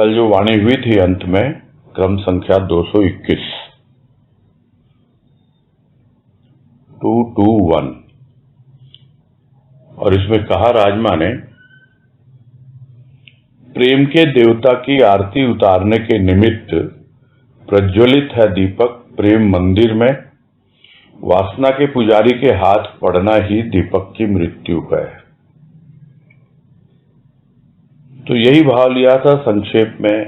कल जो वाणी हुई थी अंत में क्रम संख्या 221 221 और इसमें कहा राजमा ने, प्रेम के देवता की आरती उतारने के निमित्त प्रज्वलित है दीपक प्रेम मंदिर में, वासना के पुजारी के हाथ पड़ना ही दीपक की मृत्यु है। तो यही भाव लिया था, संक्षेप में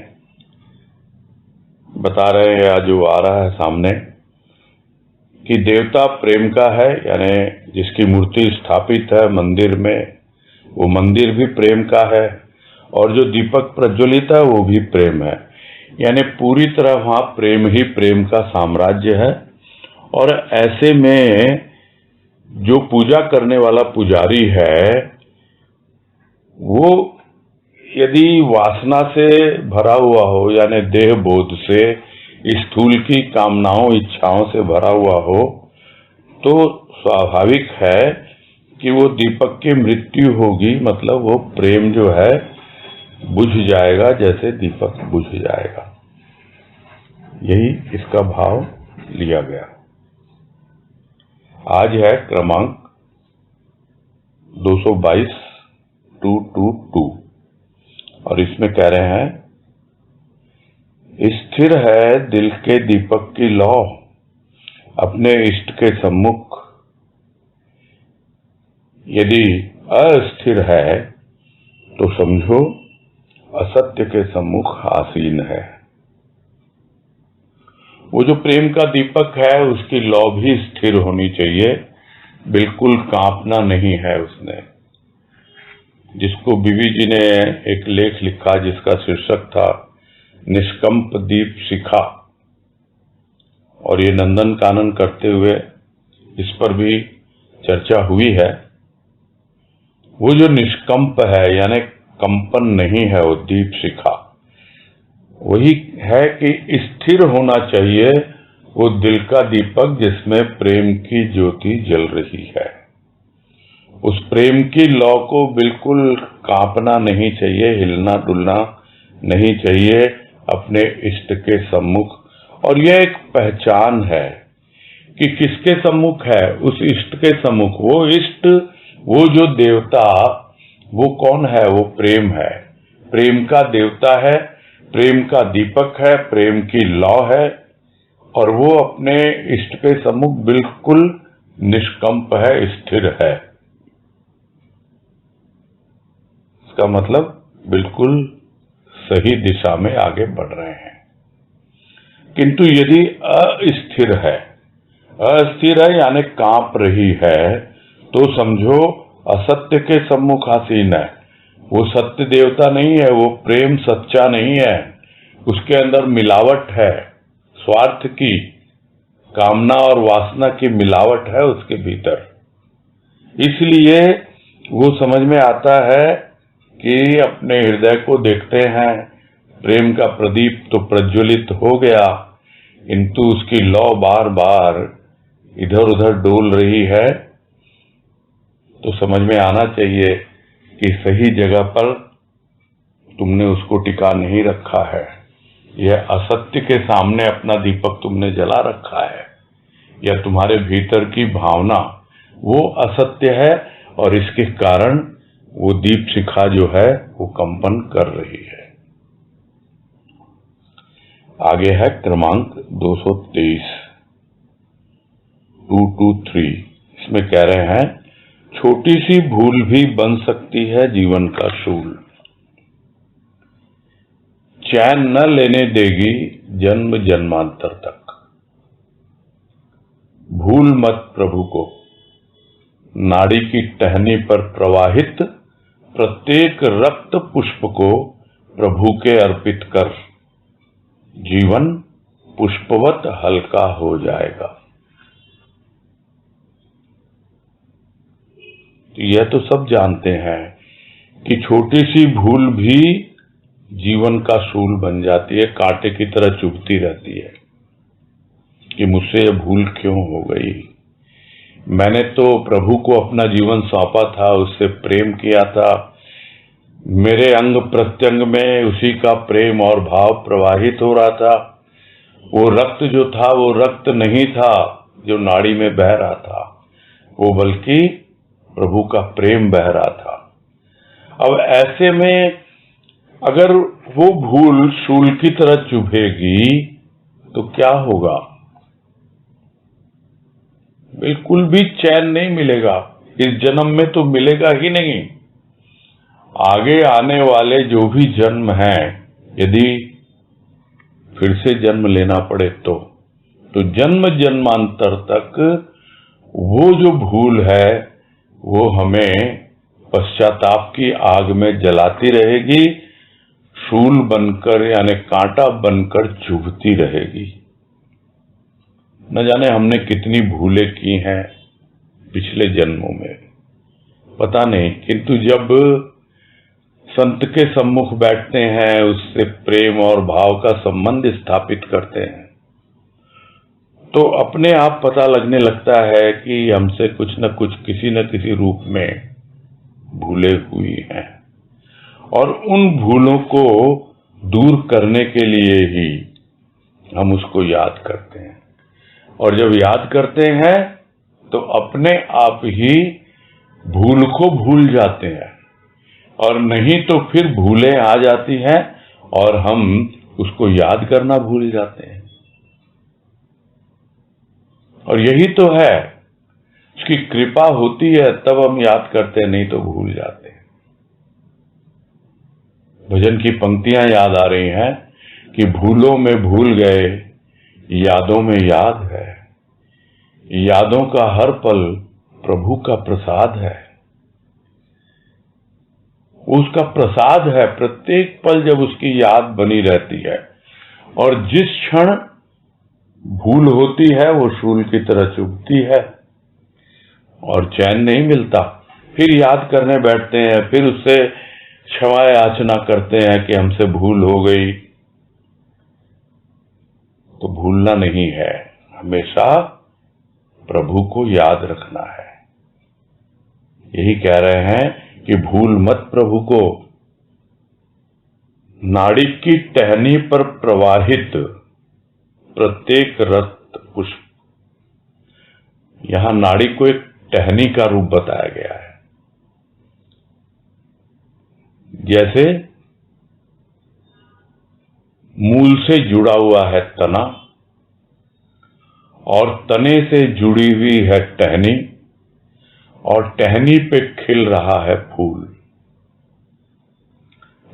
बता रहे हैं, या जो आ रहा है सामने, कि देवता प्रेम का है, यानी जिसकी मूर्ति स्थापित है मंदिर में, वो मंदिर भी प्रेम का है, और जो दीपक प्रज्वलित है वो भी प्रेम है। यानी पूरी तरह वहां प्रेम ही प्रेम का साम्राज्य है। और ऐसे में जो पूजा करने वाला पुजारी है वो यदि वासना से भरा हुआ हो, यानी देह बोध से, स्थूल की कामनाओं इच्छाओं से भरा हुआ हो, तो स्वाभाविक है कि वो दीपक की मृत्यु होगी। मतलब वो प्रेम जो है बुझ जाएगा, जैसे दीपक बुझ जाएगा। यही इसका भाव लिया गया। आज है क्रमांक 222 222 और इसमें कह रहे हैं, स्थिर है दिल के दीपक की लौ अपने इष्ट के सम्मुख, यदि अस्थिर है तो समझो असत्य के सम्मुख आसीन है। वो जो प्रेम का दीपक है उसकी लौ भी स्थिर होनी चाहिए, बिल्कुल कांपना नहीं है उसने। जिसको बीवी जी ने एक लेख लिखा जिसका शीर्षक था निष्कंप दीप शिखा, और ये नंदन कानन करते हुए इस पर भी चर्चा हुई है। वो जो निष्कंप है, यानी कंपन नहीं है वो दीप शिखा, वही है कि स्थिर होना चाहिए वो दिल का दीपक जिसमें प्रेम की ज्योति जल रही है। उस प्रेम की लौ को बिल्कुल कांपना नहीं चाहिए, हिलना डुलना नहीं चाहिए अपने इष्ट के सम्मुख। और यह एक पहचान है कि किसके सम्मुख है, उस इष्ट के सम्मुख। वो इष्ट, वो जो देवता, वो कौन है? वो प्रेम है, प्रेम का देवता है, प्रेम का दीपक है, प्रेम की लौ है, और वो अपने इष्ट के सम्मुख बिल्कुल निष्कंप है, स्थिर है। इसका मतलब बिल्कुल सही दिशा में आगे बढ़ रहे हैं। किंतु यदि अस्थिर है यानी कांप रही है, तो समझो असत्य के सम्मुख आसीन है। वो सत्य देवता नहीं है, वो प्रेम सच्चा नहीं है, उसके अंदर मिलावट है, स्वार्थ की, कामना और वासना की मिलावट है उसके भीतर। इसलिए वो समझ में आता है कि अपने हृदय को देखते हैं, प्रेम का प्रदीप तो प्रज्वलित हो गया, किंतु उसकी लौ बार बार इधर उधर डोल रही है। तो समझ में आना चाहिए कि सही जगह पर तुमने उसको टिका नहीं रखा है। यह असत्य के सामने अपना दीपक तुमने जला रखा है, या तुम्हारे भीतर की भावना वो असत्य है, और इसके कारण वो दीप शिखा जो है वो कंपन कर रही है। आगे है क्रमांक 223 223। इसमें कह रहे हैं, छोटी सी भूल भी बन सकती है जीवन का शूल, चैन न लेने देगी जन्म जन्मांतर तक। भूल मत प्रभु को, नाड़ी की टहनी पर प्रवाहित प्रत्येक रक्त पुष्प को प्रभु के अर्पित कर, जीवन पुष्पवत हल्का हो जाएगा। यह तो सब जानते हैं कि छोटी सी भूल भी जीवन का शूल बन जाती है, कांटे की तरह चुभती रहती है कि मुझसे यह भूल क्यों हो गई। मैंने तो प्रभु को अपना जीवन सौंपा था, उससे प्रेम किया था, मेरे अंग प्रत्यंग में उसी का प्रेम और भाव प्रवाहित हो रहा था। वो रक्त जो था वो रक्त नहीं था जो नाड़ी में बह रहा था, वो बल्कि प्रभु का प्रेम बह रहा था। अब ऐसे में अगर वो भूल शूल की तरह चुभेगी तो क्या होगा? बिल्कुल भी चैन नहीं मिलेगा, इस जन्म में तो मिलेगा ही नहीं। आगे आने वाले जो भी जन्म हैं, यदि फिर से जन्म लेना पड़े तो जन्म जन्मांतर तक वो जो भूल है वो हमें पश्चाताप की आग में जलाती रहेगी, शूल बनकर यानी कांटा बनकर चुभती रहेगी। न जाने हमने कितनी भूलें की हैं पिछले जन्मों में, पता नहीं, किंतु जब संत के सम्मुख बैठते हैं, उससे प्रेम और भाव का संबंध स्थापित करते हैं, तो अपने आप पता लगने लगता है कि हमसे कुछ न कुछ किसी न किसी रूप में भूलें हुई हैं, और उन भूलों को दूर करने के लिए ही हम उसको याद करते हैं। और जब याद करते हैं तो अपने आप ही भूल को भूल जाते हैं, और नहीं तो फिर भूलें आ जाती हैं और हम उसको याद करना भूल जाते हैं। और यही तो है, उसकी कृपा होती है तब हम याद करते हैं, नहीं तो भूल जाते हैं। भजन की पंक्तियां याद आ रही हैं कि भूलों में भूल गए, यादों में याद है, यादों का हर पल प्रभु का प्रसाद है। उसका प्रसाद है, प्रत्येक पल जब उसकी याद बनी रहती है, और जिस क्षण भूल होती है वो शूल की तरह चुभती है और चैन नहीं मिलता। फिर याद करने बैठते हैं, फिर उससे क्षमा याचना करते हैं कि हमसे भूल हो गई। तो भूलना नहीं है, हमेशा प्रभु को याद रखना है। यही कह रहे हैं कि भूल मत प्रभु को। नाड़ी की टहनी पर प्रवाहित प्रत्येक रक्त पुष्प, यहां नाड़ी को एक टहनी का रूप बताया गया है। जैसे मूल से जुड़ा हुआ है तना, और तने से जुड़ी हुई है टहनी, और टहनी पे खिल रहा है फूल।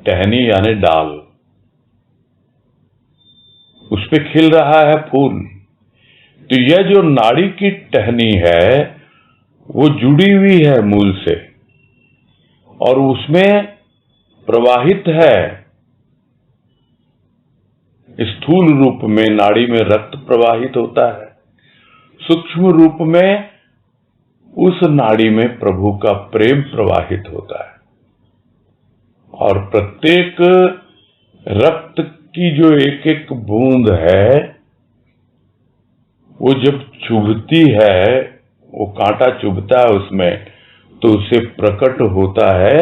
टहनी यानी डाल, उस पे खिल रहा है फूल। तो यह जो नाड़ी की टहनी है वो जुड़ी हुई है मूल से, और उसमें प्रवाहित है, स्थूल रूप में नाड़ी में रक्त प्रवाहित होता है, सूक्ष्म रूप में उस नाड़ी में प्रभु का प्रेम प्रवाहित होता है। और प्रत्येक रक्त की जो एक एक बूंद है वो जब चुभती है, वो कांटा चुभता है उसमें, तो उसे प्रकट होता है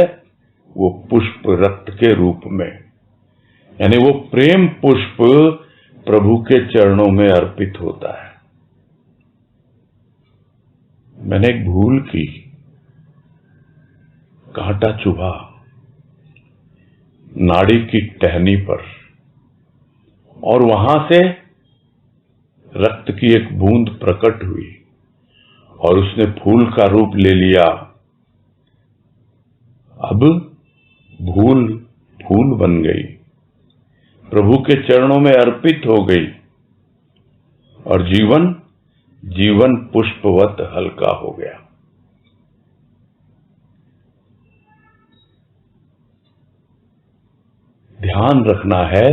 वो पुष्प रक्त के रूप में, यानी वो प्रेम पुष्प प्रभु के चरणों में अर्पित होता है। मैंने एक भूल की, कांटा चुभा नाड़ी की टहनी पर, और वहां से रक्त की एक बूंद प्रकट हुई और उसने फूल का रूप ले लिया। अब भूल फूल बन गई, प्रभु के चरणों में अर्पित हो गई, और जीवन जीवन पुष्पवत हल्का हो गया। ध्यान रखना है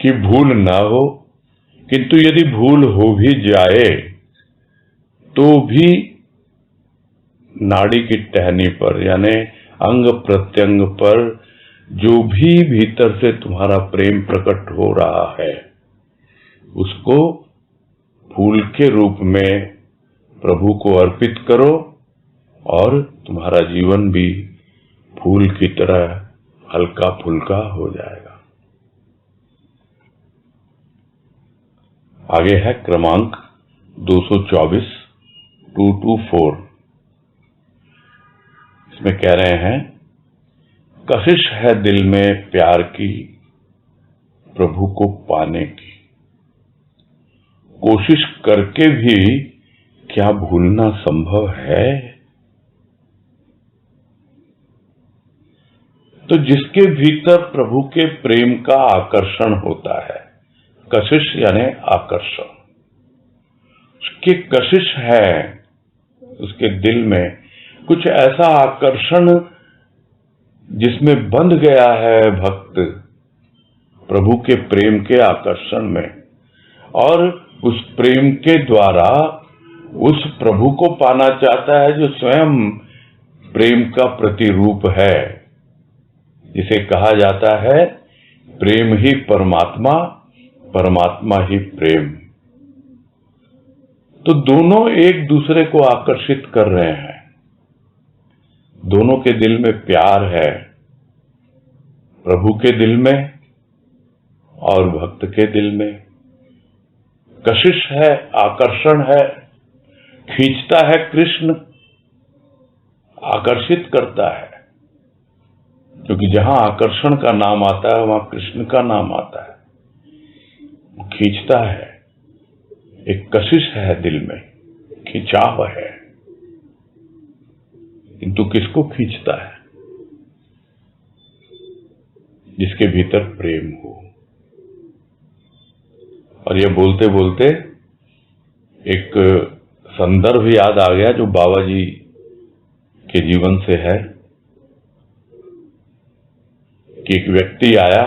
कि भूल ना हो, किंतु यदि भूल हो भी जाए तो भी नाड़ी की टहनी पर यानी अंग प्रत्यंग पर जो भी भीतर से तुम्हारा प्रेम प्रकट हो रहा है उसको फूल के रूप में प्रभु को अर्पित करो, और तुम्हारा जीवन भी फूल की तरह हल्का फुल्का हो जाएगा। आगे है क्रमांक 224, 224। इसमें कह रहे हैं, कशिश है दिल में प्यार की प्रभु को पाने की, कोशिश करके भी क्या भूलना संभव है। तो जिसके भीतर प्रभु के प्रेम का आकर्षण होता है, कशिश यानी आकर्षण, उसकी कशिश है, उसके दिल में कुछ ऐसा आकर्षण जिसमें बंध गया है भक्त प्रभु के प्रेम के आकर्षण में, और उस प्रेम के द्वारा उस प्रभु को पाना चाहता है जो स्वयं प्रेम का प्रतिरूप है, जिसे कहा जाता है प्रेम ही परमात्मा, परमात्मा ही प्रेम। तो दोनों एक दूसरे को आकर्षित कर रहे हैं, दोनों के दिल में प्यार है, प्रभु के दिल में और भक्त के दिल में कशिश है, आकर्षण है, खींचता है कृष्ण, आकर्षित करता है, क्योंकि जहां आकर्षण का नाम आता है वहां कृष्ण का नाम आता है, खींचता है। एक कशिश है दिल में, खिंचाव है, किंतु किसको खींचता है? जिसके भीतर प्रेम हो। और यह बोलते बोलते एक संदर्भ याद आ गया जो बाबा जी के जीवन से है, कि एक व्यक्ति आया,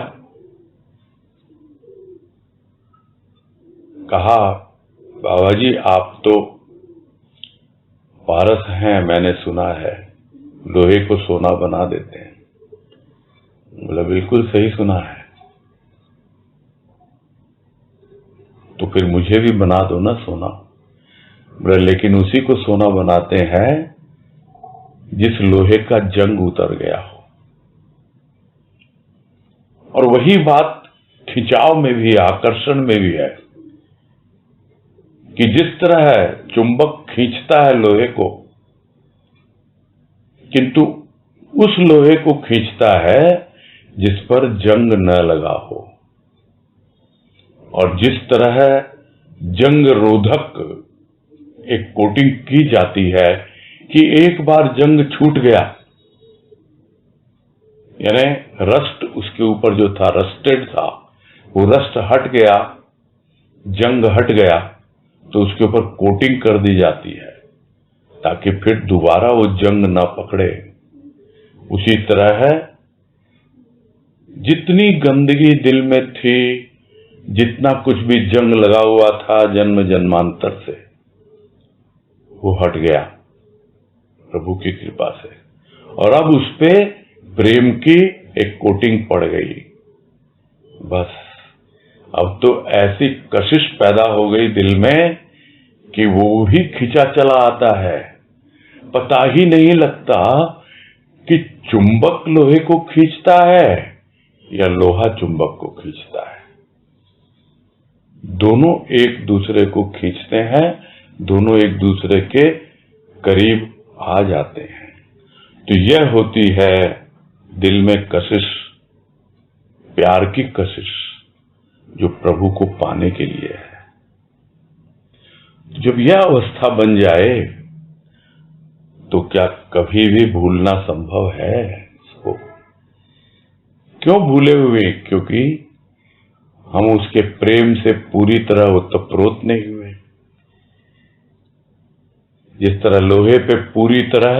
कहा, बाबा जी आप तो पारस हैं, मैंने सुना है लोहे को सोना बना देते हैं। बोला बिल्कुल सही सुना है, तो फिर मुझे भी बना दो ना सोना। बोला लेकिन उसी को सोना बनाते हैं जिस लोहे का जंग उतर गया हो। और वही बात खिंचाव में भी, आकर्षण में भी है, कि जिस तरह चुंबक खींचता है लोहे को, किंतु उस लोहे को खींचता है जिस पर जंग न लगा हो। और जिस तरह जंग रोधक एक कोटिंग की जाती है कि एक बार जंग छूट गया, यानी रस्ट उसके ऊपर जो था, रस्टेड था, वो रस्ट हट गया, जंग हट गया, तो उसके ऊपर कोटिंग कर दी जाती है ताकि फिर दोबारा वो जंग ना पकड़े। उसी तरह है, जितनी गंदगी दिल में थी, जितना कुछ भी जंग लगा हुआ था जन्म जन्मांतर से, वो हट गया प्रभु की कृपा से, और अब उस पे प्रेम की एक कोटिंग पड़ गई। बस अब तो ऐसी कशिश पैदा हो गई दिल में कि वो भी खिंचा चला आता है, पता ही नहीं लगता कि चुंबक लोहे को खींचता है या लोहा चुंबक को खींचता है। दोनों एक दूसरे को खींचते हैं, दोनों एक दूसरे के करीब आ जाते हैं। तो यह होती है दिल में कशिश, प्यार की कशिश, जो प्रभु को पाने के लिए है। जब यह अवस्था बन जाए तो क्या कभी भी भूलना संभव है इसको? क्यों भूले हुए? क्योंकि हम उसके प्रेम से पूरी तरह ओतप्रोत नहीं हुए। जिस तरह लोहे पे पूरी तरह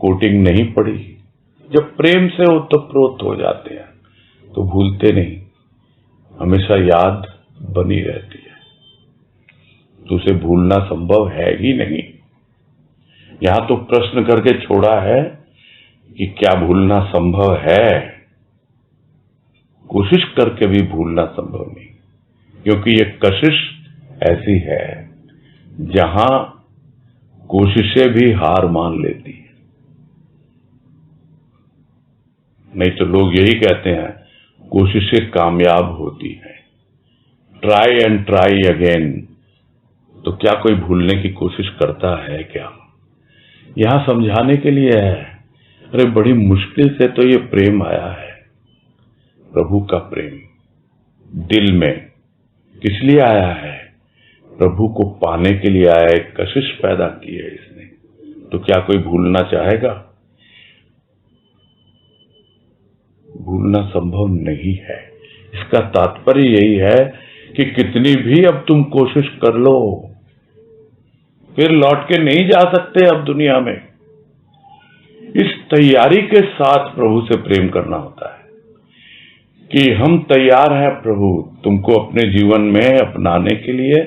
कोटिंग नहीं पड़ी, जब प्रेम से ओतप्रोत हो जाते हैं तो भूलते नहीं, हमेशा याद बनी रहती है, तो उसे भूलना संभव है ही नहीं। यहां तो प्रश्न करके छोड़ा है कि क्या भूलना संभव है? कोशिश करके भी भूलना संभव नहीं, क्योंकि ये कशिश ऐसी है जहां कोशिशें भी हार मान लेती है। नहीं तो लोग यही कहते हैं, कोशिशें कामयाब होती हैं, ट्राई एंड ट्राई अगेन। तो क्या कोई भूलने की कोशिश करता है क्या? यहां समझाने के लिए है, अरे बड़ी मुश्किल से तो ये प्रेम आया है, प्रभु का प्रेम दिल में किस लिए आया है? प्रभु को पाने के लिए आया, एक कशिश पैदा की है इसने। तो क्या कोई भूलना चाहेगा? भूलना संभव नहीं है। इसका तात्पर्य यही है कि कितनी भी अब तुम कोशिश कर लो, फिर लौट के नहीं जा सकते अब दुनिया में। इस तैयारी के साथ प्रभु से प्रेम करना होता है कि हम तैयार हैं प्रभु तुमको अपने जीवन में अपनाने के लिए,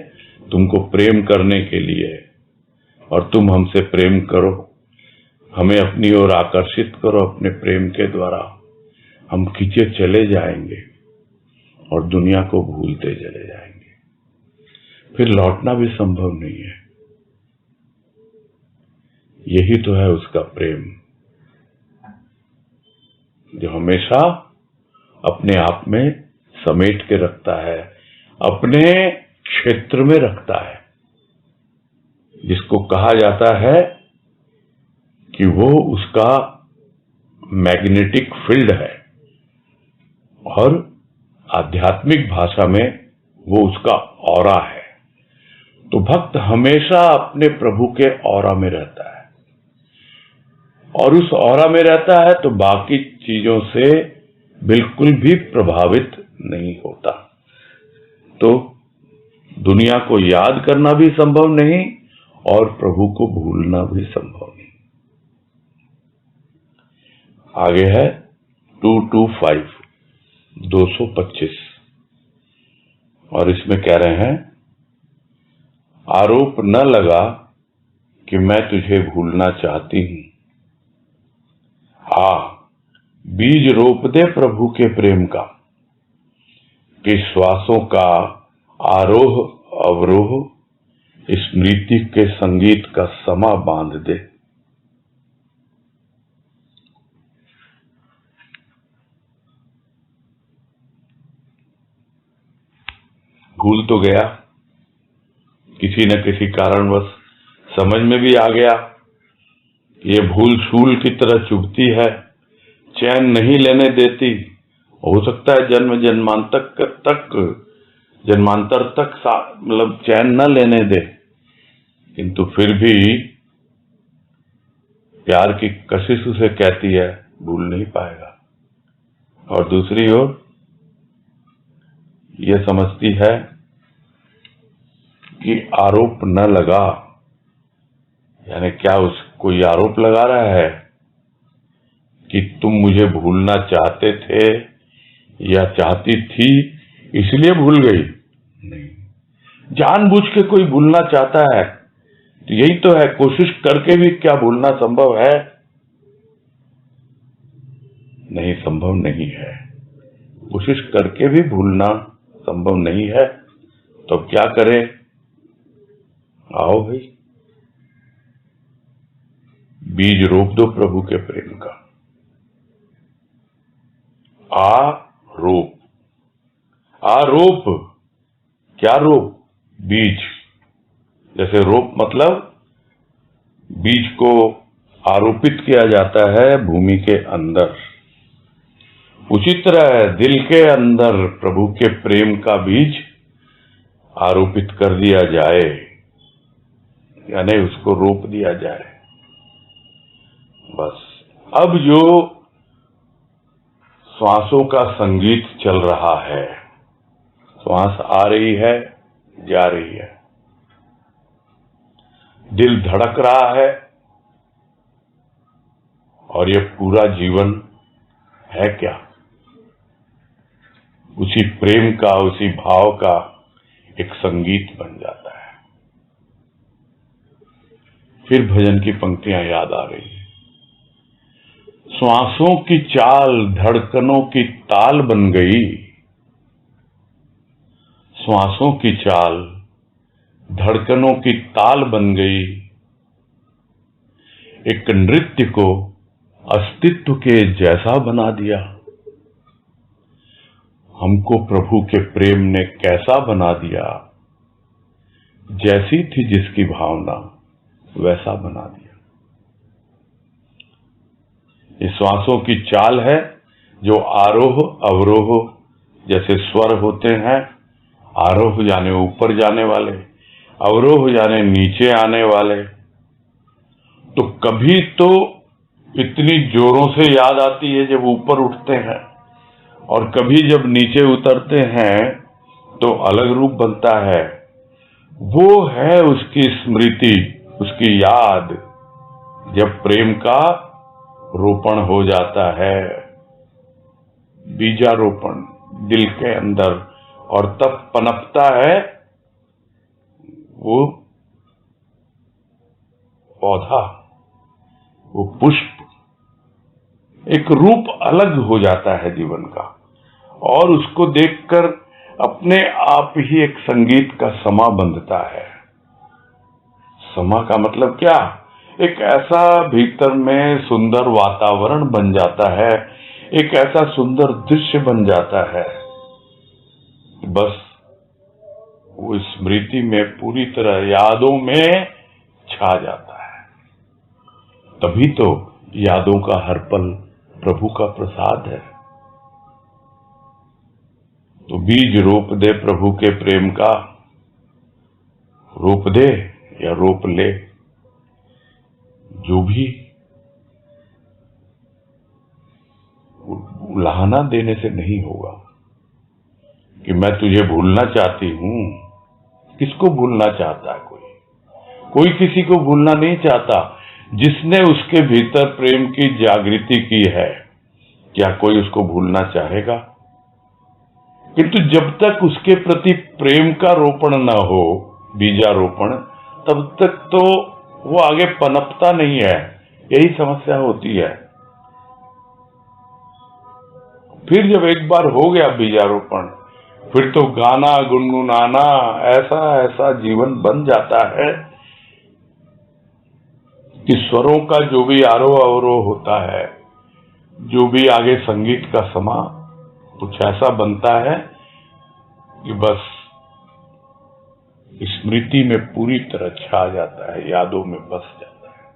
तुमको प्रेम करने के लिए, और तुम हमसे प्रेम करो, हमें अपनी ओर आकर्षित करो अपने प्रेम के द्वारा। हम खींचे चले जाएंगे और दुनिया को भूलते चले जाएंगे, फिर लौटना भी संभव नहीं है। यही तो है उसका प्रेम, जो हमेशा अपने आप में समेट के रखता है, अपने क्षेत्र में रखता है, जिसको कहा जाता है कि वो उसका मैग्नेटिक फील्ड है, और आध्यात्मिक भाषा में वो उसका ऑरा है। तो भक्त हमेशा अपने प्रभु के ऑरा में रहता है, और उस ऑरा में रहता है तो बाकी चीजों से बिल्कुल भी प्रभावित नहीं होता। तो दुनिया को याद करना भी संभव नहीं और प्रभु को भूलना भी संभव नहीं। आगे है 225 225, और इसमें कह रहे हैं, आरोप न लगा कि मैं तुझे भूलना चाहती हूं। बीज रोप दे प्रभु के प्रेम का, कि श्वासों का आरोह अवरोह स्मृति के संगीत का समा बांध दे। भूल तो गया, किसी न किसी कारणवश समझ में भी आ गया, ये भूल शूल की तरह चुभती है, चैन नहीं लेने देती। हो सकता है जन्मांतर तक मतलब चैन न लेने दे, किंतु फिर भी प्यार की कशिश उसे कहती है, भूल नहीं पाएगा। और दूसरी ओर ये समझती है कि आरोप न लगा, यानी क्या उस कोई आरोप लगा रहा है कि तुम मुझे भूलना चाहते थे या चाहती थी इसलिए भूल गई? नहीं, जानबूझ के कोई भूलना चाहता है तो यही तो है, कोशिश करके भी क्या भूलना संभव है? नहीं, संभव नहीं है। कोशिश करके भी भूलना संभव नहीं है, तो अब क्या करें? आओ भाई, बीज रोप दो प्रभु के प्रेम का। आरोप, क्या रोप? बीज। जैसे रोप मतलब बीज को आरोपित किया जाता है भूमि के अंदर, उसी तरह दिल के अंदर प्रभु के प्रेम का बीज आरोपित कर दिया जाए, यानी उसको रोप दिया जाए। बस अब जो श्वासों का संगीत चल रहा है, श्वास आ रही है, जा रही है, दिल धड़क रहा है, और ये पूरा जीवन है क्या? उसी प्रेम का, उसी भाव का एक संगीत बन जाता है। फिर भजन की पंक्तियां याद आ रही है, श्वासों की चाल धड़कनों की ताल बन गई, श्वासों की चाल धड़कनों की ताल बन गई, एक नृत्य को अस्तित्व के जैसा बना दिया। हमको प्रभु के प्रेम ने कैसा बना दिया, जैसी थी जिसकी भावना वैसा बना दिया। ये श्वासों की चाल है जो आरोह अवरोह जैसे स्वर होते हैं, आरोह यानी ऊपर जाने वाले, अवरोह यानी नीचे आने वाले। तो कभी तो इतनी जोरों से याद आती है जब ऊपर उठते हैं, और कभी जब नीचे उतरते हैं तो अलग रूप बनता है। वो है उसकी स्मृति, उसकी याद, जब प्रेम का रोपण हो जाता है, बीजारोपण दिल के अंदर, और तब पनपता है वो पौधा, वो पुष्प, एक रूप अलग हो जाता है जीवन का। और उसको देखकर अपने आप ही एक संगीत का समा बंधता है। समा का मतलब क्या? एक ऐसा भीतर में सुंदर वातावरण बन जाता है, एक ऐसा सुंदर दृश्य बन जाता है, बस वो स्मृति में पूरी तरह यादों में छा जाता है। तभी तो यादों का हर पल प्रभु का प्रसाद है। तो बीज रोप दे प्रभु के प्रेम का, रोप दे या रोप ले, जो भी उलाहना देने से नहीं होगा कि मैं तुझे भूलना चाहती हूं। किसको भूलना चाहता है? कोई किसी को भूलना नहीं चाहता। जिसने उसके भीतर प्रेम की जागृति की है, क्या कोई उसको भूलना चाहेगा? किंतु जब तक उसके प्रति प्रेम का रोपण न हो, बीजारोपण, तब तक तो वो आगे पनपता नहीं है। यही समस्या होती है। फिर जब एक बार हो गया बीजारोपण, फिर तो गाना गुनगुनाना, ऐसा ऐसा जीवन बन जाता है कि स्वरों का जो भी आरोह अवरोह होता है, जो भी आगे संगीत का समा, कुछ ऐसा बनता है कि बस स्मृति में पूरी तरह छा जाता है, यादों में बस जाता है।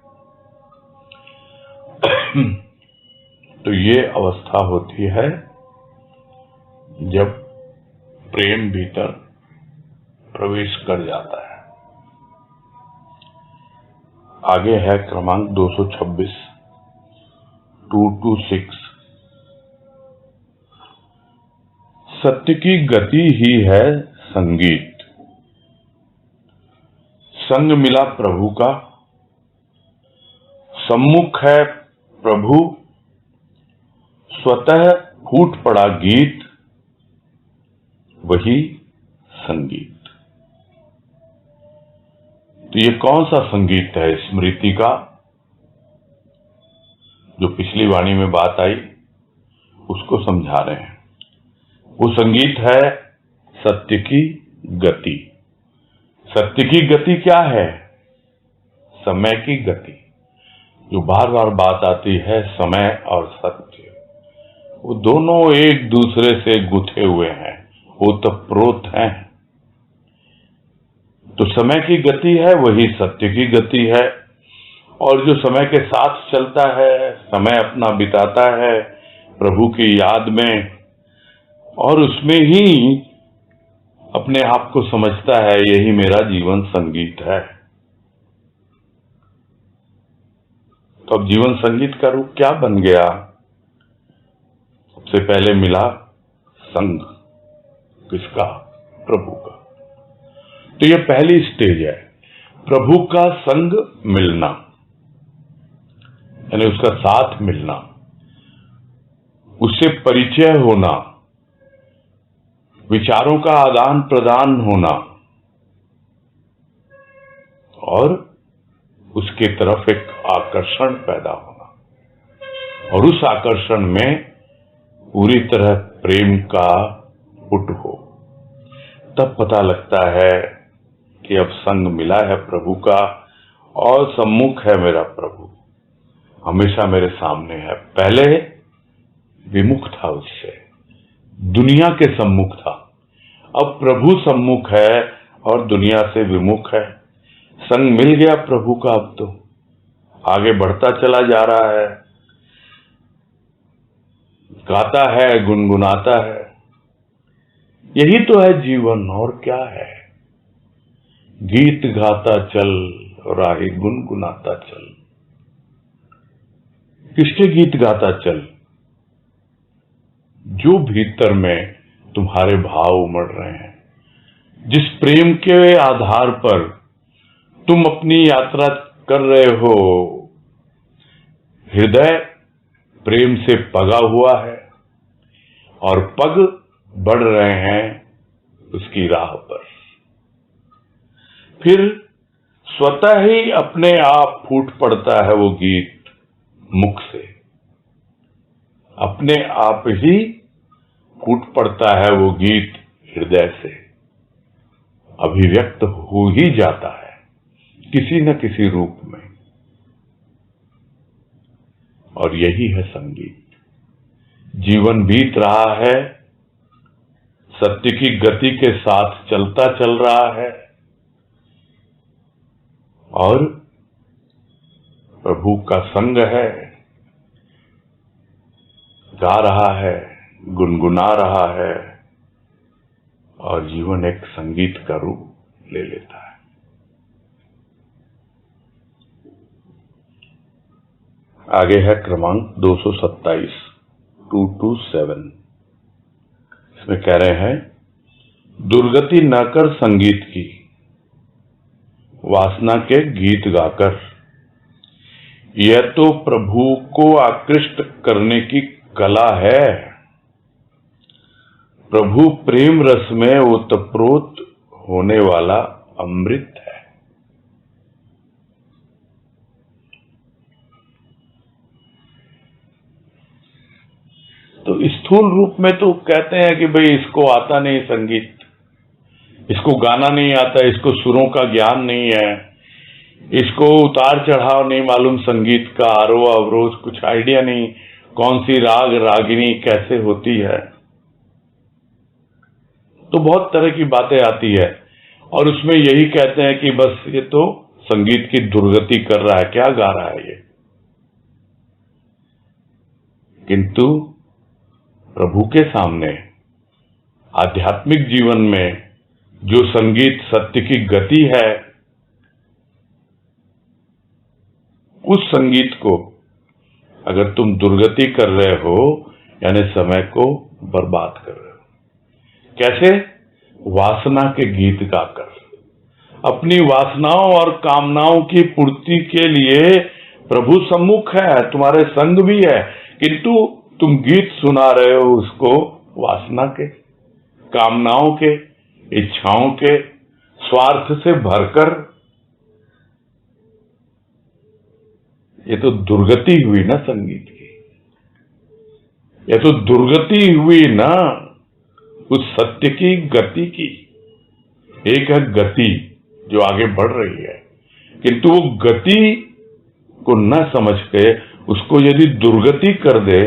तो ये अवस्था होती है जब प्रेम भीतर प्रवेश कर जाता है। आगे है क्रमांक 226, 226। सत्य की गति ही है संगीत। संग मिला प्रभु का, सम्मुख है प्रभु, स्वतः फूट पड़ा गीत, वही संगीत। तो ये कौन सा संगीत है? स्मृति का, जो पिछली वाणी में बात आई उसको समझा रहे हैं। वो संगीत है सत्य की गति। सत्य की गति क्या है? समय की गति। जो बार बार बात आती है, समय और सत्य, वो दोनों एक दूसरे से गुथे हुए हैं, ओतप्रोत हैं। तो समय की गति है, वही सत्य की गति है। और जो समय के साथ चलता है, समय अपना बिताता है प्रभु की याद में, और उसमें ही अपने आप को समझता है यही मेरा जीवन संगीत है। तो अब जीवन संगीत का रूप क्या बन गया? सबसे पहले मिला संग। किसका? प्रभु का। तो ये पहली स्टेज है, प्रभु का संग मिलना, यानी उसका साथ मिलना, उससे परिचय होना, विचारों का आदान प्रदान होना, और उसके तरफ एक आकर्षण पैदा होना, और उस आकर्षण में पूरी तरह प्रेम का पुट हो। तब पता लगता है कि अब संग मिला है प्रभु का, और सम्मुख है मेरा प्रभु। हमेशा मेरे सामने है। पहले विमुख था, उससे दुनिया के सम्मुख था, अब प्रभु सम्मुख है और दुनिया से विमुख है। संग मिल गया प्रभु का, अब तो आगे बढ़ता चला जा रहा है, गाता है, गुनगुनाता है। यही तो है जीवन, और क्या है। गीत गाता चल राही गुनगुनाता चल। किसके गीत गाता चल? जो भीतर में तुम्हारे भाव उमड़ रहे हैं, जिस प्रेम के आधार पर तुम अपनी यात्रा कर रहे हो। हृदय प्रेम से पगा हुआ है और पग बढ़ रहे हैं उसकी राह पर। फिर स्वतः ही अपने आप फूट पड़ता है वो गीत मुख से, अपने आप ही फूट पड़ता है वो गीत हृदय से, अभिव्यक्त हो ही जाता है किसी न किसी रूप में। और यही है संगीत। जीवन बीत रहा है, सत्य की गति के साथ चलता चल रहा है और प्रभु का संग है, गा रहा है, गुनगुना रहा है और जीवन एक संगीत का रूप ले लेता है। आगे है क्रमांक 227, 227। इसमें कह रहे हैं, दुर्गति न कर संगीत की, वासना के गीत गाकर। यह तो प्रभु को आकृष्ट करने की कला है। प्रभु प्रेम रस में ओतप्रोत होने वाला अमृत है। तो स्थूल रूप में तो कहते हैं कि भाई इसको आता नहीं संगीत, इसको गाना नहीं आता, इसको सुरों का ज्ञान नहीं है, इसको उतार चढ़ाव नहीं मालूम, संगीत का आरोह अवरोध कुछ आइडिया नहीं, कौन सी राग रागिनी कैसे होती है। तो बहुत तरह की बातें आती है और उसमें यही कहते हैं कि बस ये तो संगीत की दुर्गति कर रहा है, क्या गा रहा है ये। किंतु प्रभु के सामने आध्यात्मिक जीवन में जो संगीत सत्य की गति है, उस संगीत को अगर तुम दुर्गति कर रहे हो, यानी समय को बर्बाद कर रहे हो। कैसे? वासना के गीत गाकर। अपनी वासनाओं और कामनाओं की पूर्ति के लिए प्रभु सम्मुख है, तुम्हारे संग भी है, किंतु तुम गीत सुना रहे हो उसको वासना के, कामनाओं के, इच्छाओं के, स्वार्थ से भरकर। ये तो दुर्गति हुई ना संगीत की, ये तो दुर्गति हुई ना उस सत्य की गति की। एक है गति जो आगे बढ़ रही है, किंतु वो गति को न समझ के उसको यदि दुर्गति कर दे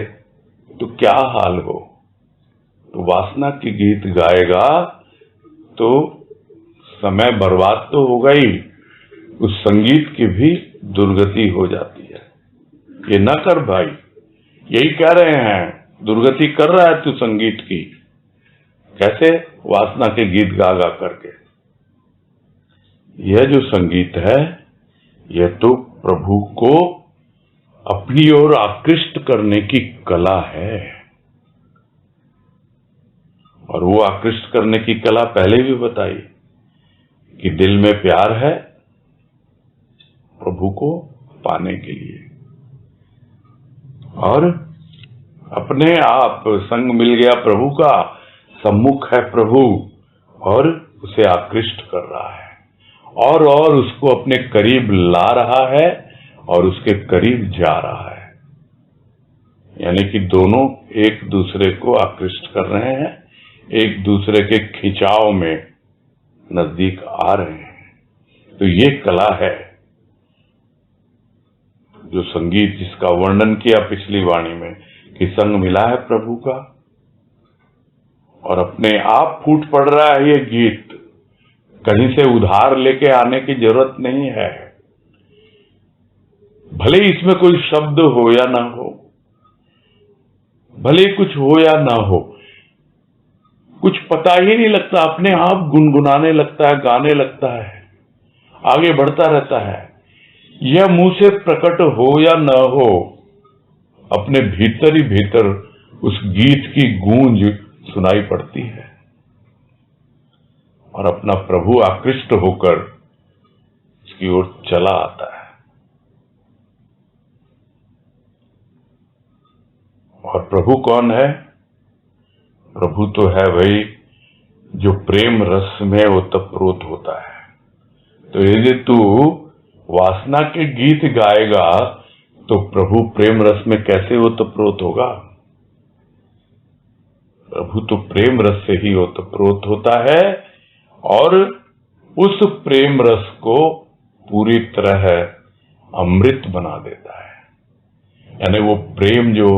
तो क्या हाल हो। तो वासना की गीत गाएगा तो समय बर्बाद तो होगा ही, उस संगीत की भी दुर्गति हो जाती है। ये न कर भाई, यही कह रहे हैं, दुर्गति कर रहा है तू संगीत की। कैसे? वासना के गीत गा गा करके। यह जो संगीत है, यह तो प्रभु को अपनी ओर आकृष्ट करने की कला है। और वो आकृष्ट करने की कला पहले भी बताई कि दिल में प्यार है प्रभु को पाने के लिए, और अपने आप संग मिल गया प्रभु का, सम्मुख है प्रभु और उसे आकृष्ट कर रहा है और उसको अपने करीब ला रहा है और उसके करीब जा रहा है। यानी कि दोनों एक दूसरे को आकृष्ट कर रहे हैं, एक दूसरे के खिंचाव में नजदीक आ रहे हैं। तो ये कला है। जो संगीत जिसका वर्णन किया पिछली वाणी में कि संग मिला है प्रभु का, और अपने आप फूट पड़ रहा है ये गीत, कहीं से उधार लेके आने की जरूरत नहीं है। भले इसमें कोई शब्द हो या ना हो, भले कुछ हो या ना हो, कुछ पता ही नहीं लगता, अपने आप गुनगुनाने लगता है, गाने लगता है, आगे बढ़ता रहता है। यह मुंह से प्रकट हो या न हो, अपने भीतर ही भीतर उस गीत की गूंज सुनाई पड़ती है, और अपना प्रभु आकृष्ट होकर उसकी ओर चला आता है। और प्रभु कौन है? प्रभु तो है वही जो प्रेम रस में ओतप्रोत होता है। तो यदि तू वासना के गीत गाएगा तो प्रभु प्रेम रस में कैसे ओतप्रोत होगा? प्रभु तो प्रेम रस से ही ओतप्रोत होता है, और उस प्रेम रस को पूरी तरह अमृत बना देता है। यानी वो प्रेम जो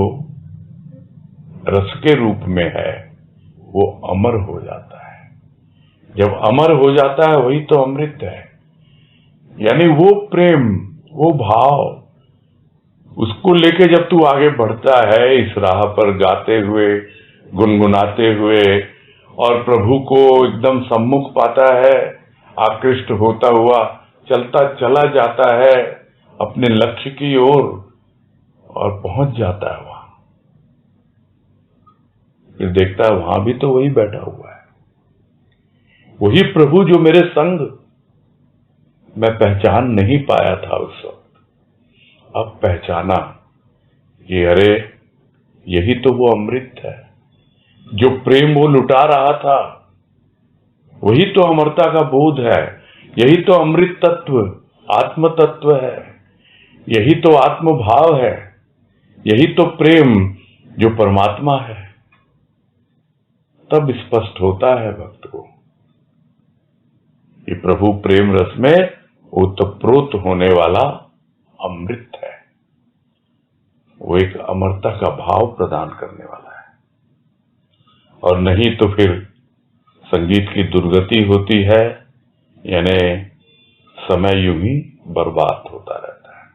रस के रूप में है वो अमर हो जाता है। जब अमर हो जाता है वही तो अमृत है। यानी वो प्रेम, वो भाव, उसको लेके जब तू आगे बढ़ता है इस राह पर, गाते हुए, गुनगुनाते हुए, और प्रभु को एकदम सम्मुख पाता है, आकृष्ट होता हुआ चलता चला जाता है अपने लक्ष्य की ओर, और पहुंच जाता है वहां। फिर देखता है वहां भी तो वही बैठा हुआ है, वही प्रभु जो मेरे संग मैं पहचान नहीं पाया था उस वक्त, अब पहचाना कि अरे यही तो वो अमृत है। जो प्रेम वो लुटा रहा था वही तो अमरता का बोध है, यही तो अमृत तत्व, आत्म तत्व है, यही तो आत्म भाव है, यही तो प्रेम जो परमात्मा है। तब स्पष्ट होता है भक्त को कि प्रभु प्रेम रस में ओतप्रोत होने वाला अमृत है, वो एक अमरता का भाव प्रदान करने वाला है। और नहीं तो फिर संगीत की दुर्गति होती है, यानी समय यूं ही बर्बाद होता रहता है।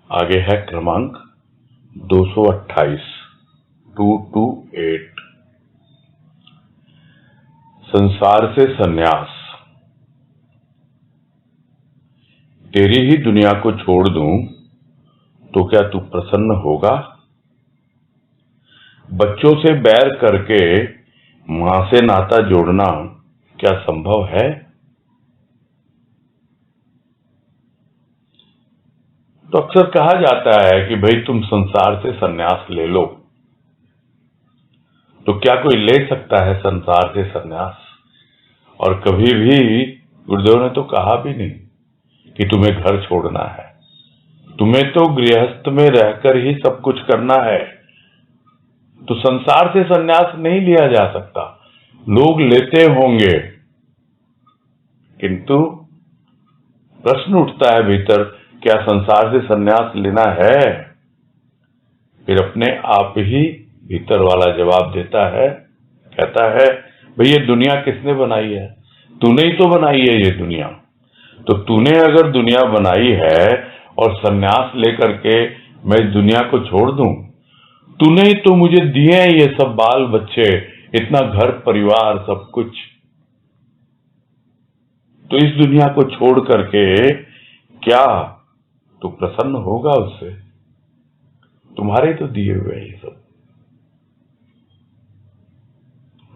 आगे है क्रमांक 228, 228, संसार से सन्यास। तेरी ही दुनिया को छोड़ दूं तो क्या तू प्रसन्न होगा? बच्चों से बैर करके मां से नाता जोड़ना क्या संभव है? तो अक्सर कहा जाता है कि भाई तुम संसार से सन्यास ले लो। तो क्या कोई ले सकता है संसार से सन्यास? और कभी भी गुरुदेव ने तो कहा भी नहीं कि तुम्हें घर छोड़ना है, तुम्हें तो गृहस्थ में रहकर ही सब कुछ करना है। तो संसार से सन्यास नहीं लिया जा सकता। लोग लेते होंगे, किंतु प्रश्न उठता है भीतर, क्या संसार से सन्यास लेना है? फिर अपने आप ही भीतर वाला जवाब देता है, कहता है भाई ये दुनिया किसने बनाई है? तूने ही तो बनाई है ये दुनिया। तो तूने अगर दुनिया बनाई है और सन्यास लेकर के मैं इस दुनिया को छोड़ दूं, तूने ही तो मुझे दिए हैं ये सब बाल बच्चे, इतना घर परिवार सब कुछ। तो इस दुनिया को छोड़ करके क्या तू प्रसन्न होगा उससे? तुम्हारे तो दिए हुए ये सब।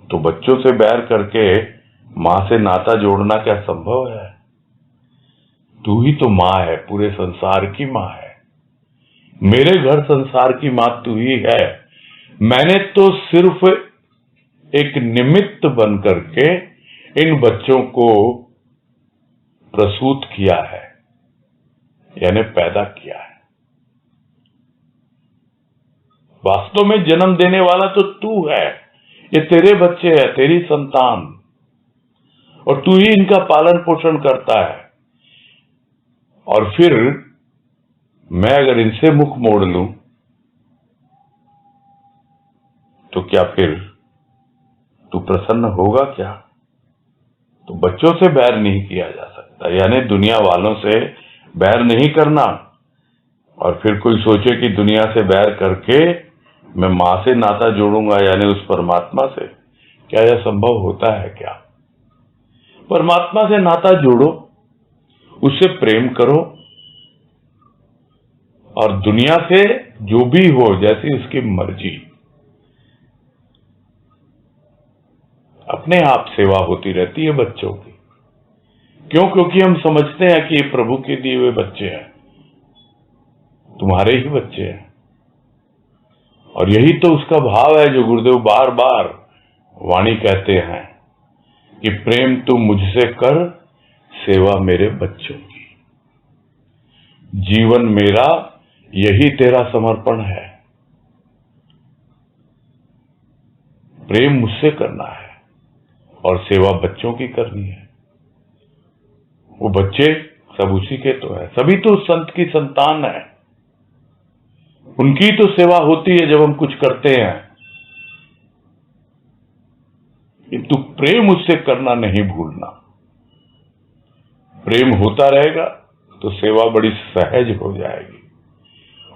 तो बच्चों से बैर करके मां से नाता जोड़ना क्या संभव है? तू ही तो मां है, पूरे संसार की मां है। मेरे घर संसार की मां तू ही है। मैंने तो सिर्फ एक निमित्त बन करके इन बच्चों को प्रसूत किया है, यानी पैदा किया है। वास्तव में जन्म देने वाला तो तू है। ये तेरे बच्चे हैं, तेरी संतान, और तू ही इनका पालन पोषण करता है। और फिर मैं अगर इनसे मुख मोड़ लूं तो क्या फिर तू प्रसन्न होगा क्या? तो बच्चों से बैर नहीं किया जा सकता, यानी दुनिया वालों से बैर नहीं करना। और फिर कोई सोचे कि दुनिया से बैर करके मैं मां से नाता जोड़ूंगा, यानी उस परमात्मा से, क्या यह संभव होता है क्या? परमात्मा से नाता जोड़ो, उससे प्रेम करो, और दुनिया से जो भी हो जैसी उसकी मर्जी, अपने आप सेवा होती रहती है बच्चों की। क्यों? क्योंकि हम समझते हैं कि ये प्रभु के दिए हुए बच्चे हैं, तुम्हारे ही बच्चे हैं। और यही तो उसका भाव है जो गुरुदेव बार बार वाणी कहते हैं कि प्रेम तू मुझसे कर, सेवा मेरे बच्चों की। जीवन मेरा यही तेरा समर्पण है, प्रेम मुझसे करना है और सेवा बच्चों की करनी है। वो बच्चे सब उसी के तो है, सभी तो उस संत की संतान है, उनकी तो सेवा होती है जब हम कुछ करते हैं। किंतु प्रेम उससे करना नहीं भूलना। प्रेम होता रहेगा तो सेवा बड़ी सहज हो जाएगी,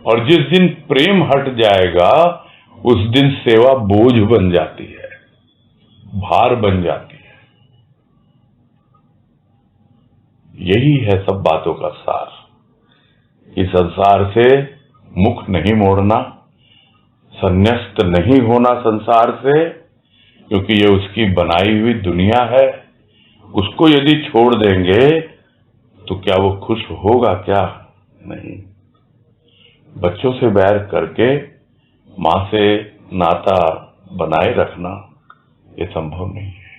और जिस दिन प्रेम हट जाएगा उस दिन सेवा बोझ बन जाती है, भार बन जाती है। यही है सब बातों का सार कि संसार से मुख नहीं मोड़ना, संन्यस्त नहीं होना संसार से, क्योंकि ये उसकी बनाई हुई दुनिया है। उसको यदि छोड़ देंगे तो क्या वो खुश होगा क्या? नहीं। बच्चों से बैर करके मां से नाता बनाए रखना ये संभव नहीं है।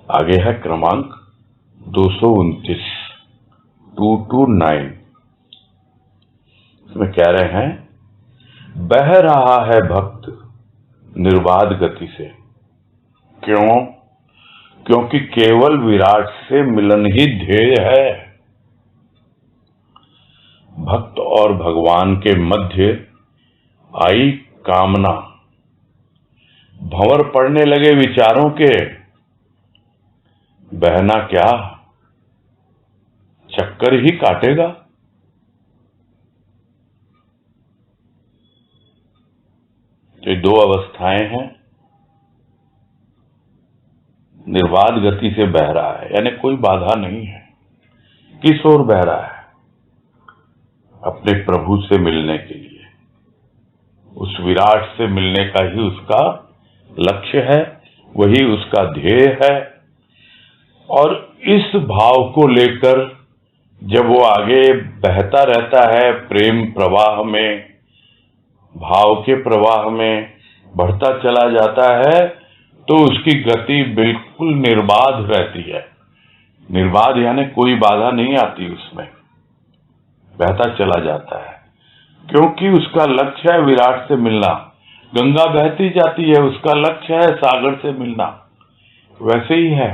आगे है क्रमांक 229, 229। इसमें कह रहे हैं, बह रहा है भक्त निर्बाध गति से। क्यों? क्योंकि केवल विराट से मिलन ही ध्येय है। भक्त और भगवान के मध्य आई कामना, भंवर पड़ने लगे विचारों के, बहना क्या चक्कर ही काटेगा। तो दो अवस्थाएं हैं। निर्बाध गति से बह रहा है, यानी कोई बाधा नहीं है। किस ओर बह रहा है? अपने प्रभु से मिलने के लिए, उस विराट से मिलने का ही उसका लक्ष्य है, वही उसका ध्येय है। और इस भाव को लेकर जब वो आगे बहता रहता है प्रेम प्रवाह में, भाव के प्रवाह में बढ़ता चला जाता है, तो उसकी गति बिल्कुल निर्बाध रहती है। निर्बाध यानी कोई बाधा नहीं आती उसमें, बहता चला जाता है, क्योंकि उसका लक्ष्य है विराट से मिलना। गंगा बहती जाती है, उसका लक्ष्य है सागर से मिलना। वैसे ही है,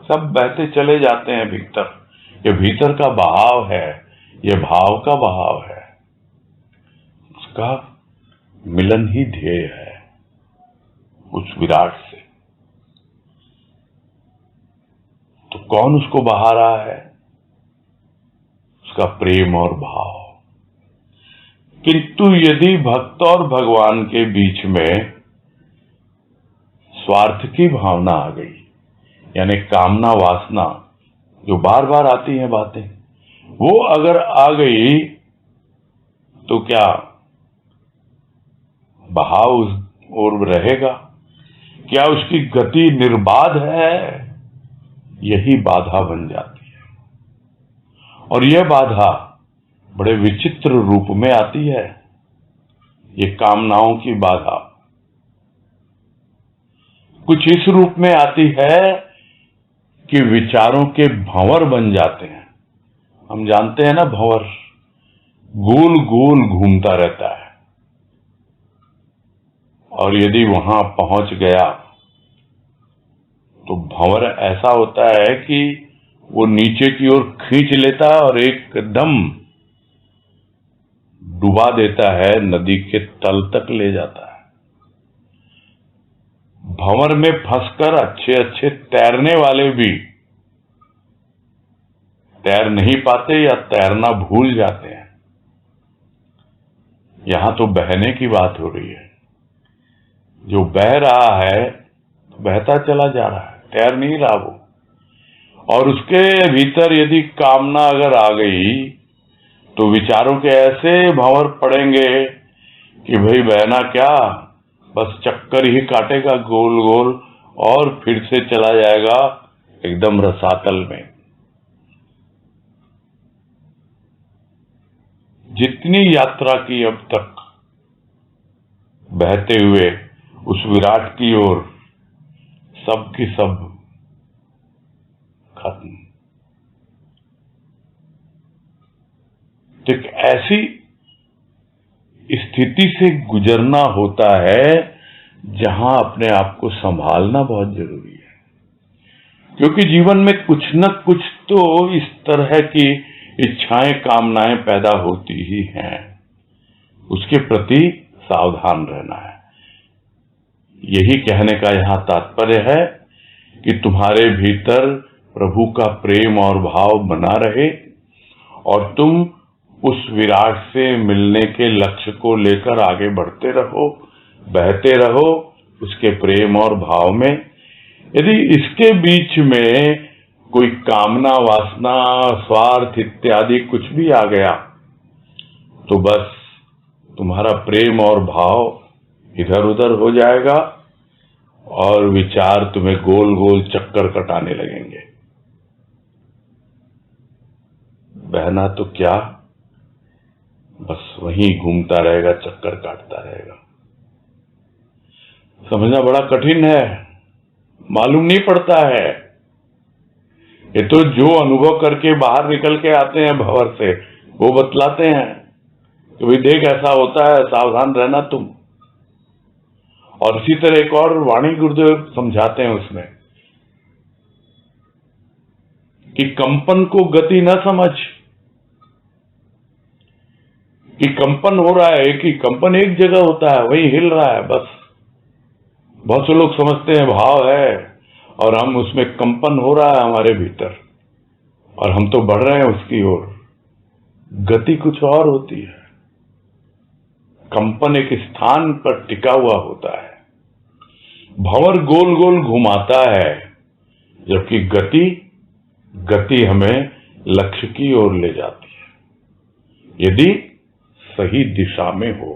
सब बहते चले जाते हैं भीतर। ये भीतर का बहाव है, ये भाव का बहाव है, उसका मिलन ही ध्येय है उस विराट से। तो कौन उसको बहा रहा है? उसका प्रेम और भाव। किंतु यदि भक्त और भगवान के बीच में स्वार्थ की भावना आ गई, यानी कामना वासना जो बार बार आती है बातें, वो अगर आ गई तो क्या बहाव उस ओर रहेगा? क्या उसकी गति निर्बाध है? यही बाधा बन जाती है। और यह बाधा बड़े विचित्र रूप में आती है। ये कामनाओं की बाधा कुछ इस रूप में आती है कि विचारों के भंवर बन जाते हैं। हम जानते हैं ना, भंवर गोल गोल घूमता रहता है, और यदि वहां पहुंच गया तो भंवर ऐसा होता है कि वो नीचे की ओर खींच लेता है और एकदम डुबा देता है, नदी के तल तक ले जाता है। भंवर में फंसकर अच्छे अच्छे तैरने वाले भी तैर नहीं पाते या तैरना भूल जाते हैं। यहां तो बहने की बात हो रही है। जो बह रहा है बहता चला जा रहा है, तैर नहीं रहा वो। और उसके भीतर यदि कामना अगर आ गई तो विचारों के ऐसे भंवर पड़ेंगे कि भाई बहना क्या, बस चक्कर ही काटेगा गोल गोल और फिर से चला जाएगा एकदम रसातल में। जितनी यात्रा की अब तक बहते हुए उस विराट की ओर, सब की सब खत्म। तो एक ऐसी स्थिति से गुजरना होता है जहां अपने आप को संभालना बहुत जरूरी है, क्योंकि जीवन में कुछ न कुछ तो इस तरह की इच्छाएं कामनाएं पैदा होती ही हैं। उसके प्रति सावधान रहना है। यही कहने का यहां तात्पर्य है कि तुम्हारे भीतर प्रभु का प्रेम और भाव बना रहे और तुम उस विराट से मिलने के लक्ष्य को लेकर आगे बढ़ते रहो, बहते रहो उसके प्रेम और भाव में। यदि इसके बीच में कोई कामना, वासना, स्वार्थ इत्यादि कुछ भी आ गया तो बस तुम्हारा प्रेम और भाव इधर उधर हो जाएगा और विचार तुम्हें गोल गोल चक्कर कटाने लगेंगे। बहना तो क्या, बस वहीं घूमता रहेगा, चक्कर काटता रहेगा। समझना बड़ा कठिन है, मालूम नहीं पड़ता है। ये तो जो अनुभव करके बाहर निकल के आते हैं भंवर से, वो बतलाते हैं कि भाई देख ऐसा होता है, सावधान रहना तुम। और इसी तरह एक और वाणी गुरुदेव समझाते हैं उसमें कि कंपन को गति न समझ, कि कंपन हो रहा है, कि कंपन एक जगह होता है, वही हिल रहा है बस। बहुत से लोग समझते हैं भाव है और हम उसमें कंपन हो रहा है हमारे भीतर और हम तो बढ़ रहे हैं उसकी ओर। गति कुछ और होती है। कंपन एक स्थान पर टिका हुआ होता है, भंवर गोल गोल घुमाता है, जबकि गति हमें लक्ष्य की ओर ले जाती है यदि सही दिशा में हो।